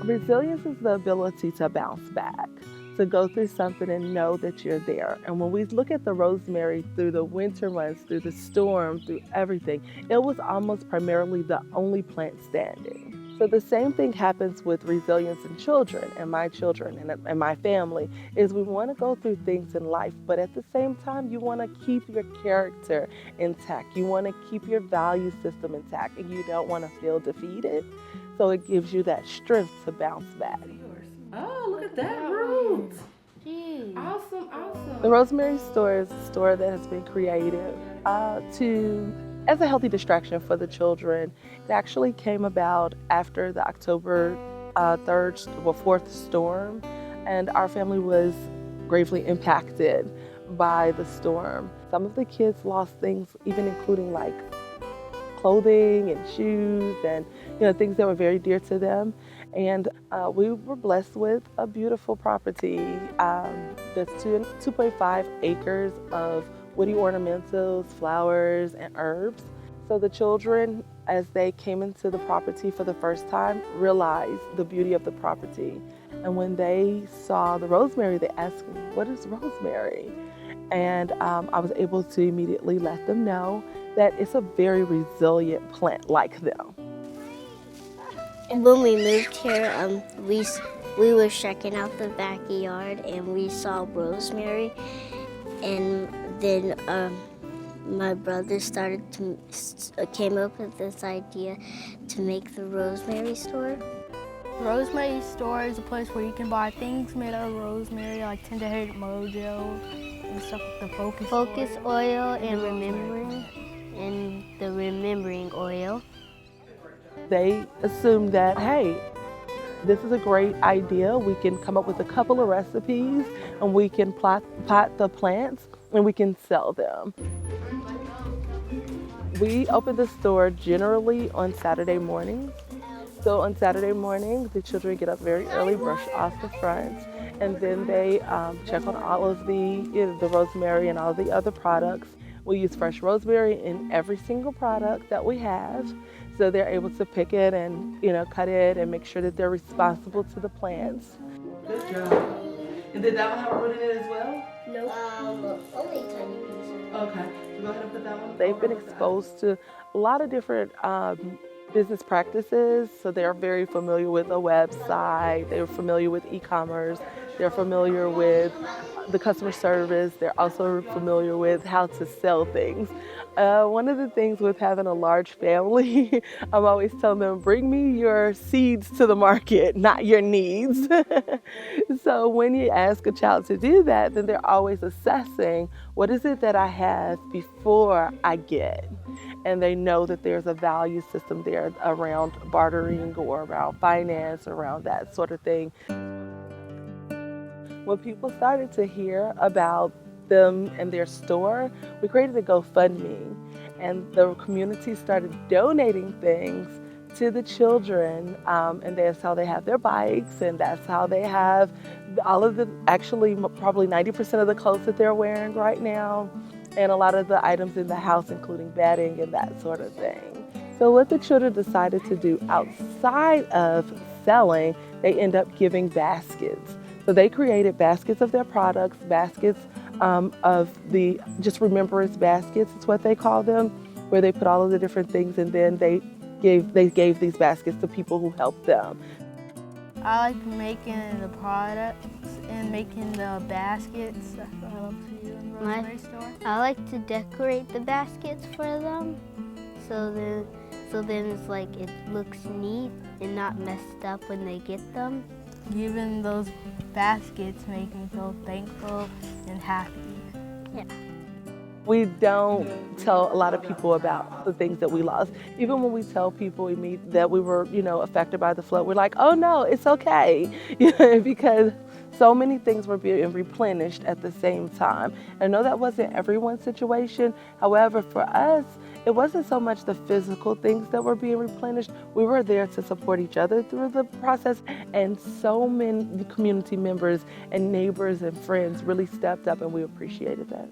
Resilience is the ability to bounce back, to go through something and know that you're there. And when we look at the rosemary through the winter months, through the storm, through everything, it was almost primarily the only plant standing. So the same thing happens with resilience in children and my children and my family is we want to go through things in life, but at the same time, you want to keep your character intact. You want to keep your value system intact and you don't want to feel defeated. So it gives you that strength to bounce back. Oh, look at that root. Jeez. Awesome, awesome. The Rosemary store is a store that has been created as a healthy distraction for the children. It actually came about after the October 4th storm, and our family was gravely impacted by the storm. Some of the kids lost things, even including like clothing and shoes and things that were very dear to them. And we were blessed with a beautiful property. That's 2.5 acres of woody ornamentals, flowers, and herbs. So the children, as they came into the property for the first time, realized the beauty of the property. And when they saw the rosemary, they asked me, "What is rosemary?" And I was able to immediately let them know that it's a very resilient plant like them. When we moved here, we were checking out the backyard and we saw rosemary, and then my brother came up with this idea to make the rosemary store. The Rosemary store is a place where you can buy things made out of rosemary, like Tender Headed Mojo and stuff like the Focus oil and the remembering oil. They assumed that, hey, this is a great idea. We can come up with a couple of recipes and we can pot the plants and we can sell them. We open the store generally on Saturday mornings. So on Saturday morning, the children get up very early, brush off the front, and then they check on all of the rosemary and all the other products. We use fresh rosemary in every single product that we have. So they're able to pick it and cut it and make sure that they're responsible to the plants. Good job. And did that one have a root in it as well? No. Only tiny pieces. Okay. So go ahead and put that one. They've been exposed to a lot of different business practices, so they're very familiar with a website, they're familiar with e-commerce, they're familiar with the customer service, they're also familiar with how to sell things. One of the things with having a large family, I'm always telling them, bring me your seeds to the market, not your needs. So when you ask a child to do that, then they're always assessing, what is it that I have before I get? And they know that there's a value system there around bartering or around finance, around that sort of thing. When people started to hear about them and their store, we created a GoFundMe, and the community started donating things to the children, and that's how they have their bikes, and that's how they have all of the, actually probably 90% of the clothes that they're wearing right now, and a lot of the items in the house, including bedding and that sort of thing. So what the children decided to do outside of selling, they end up giving baskets. So they created baskets of their products, baskets of the just remembrance baskets, is what they call them, where they put all of the different things, and then they gave these baskets to people who helped them. I like making the products and making the baskets. That's what I love to do in the Rosemary store. I like to decorate the baskets for them, so then it's like it looks neat and not messed up when they get them. Even those baskets make me feel thankful and happy. Yeah. We don't tell a lot of people about the things that we lost. Even when we tell people that we were, affected by the flood, we're like, oh no, it's okay. Because so many things were being replenished at the same time. I know that wasn't everyone's situation. However, for us, it wasn't so much the physical things that were being replenished. We were there to support each other through the process, and so many community members and neighbors and friends really stepped up, and we appreciated that.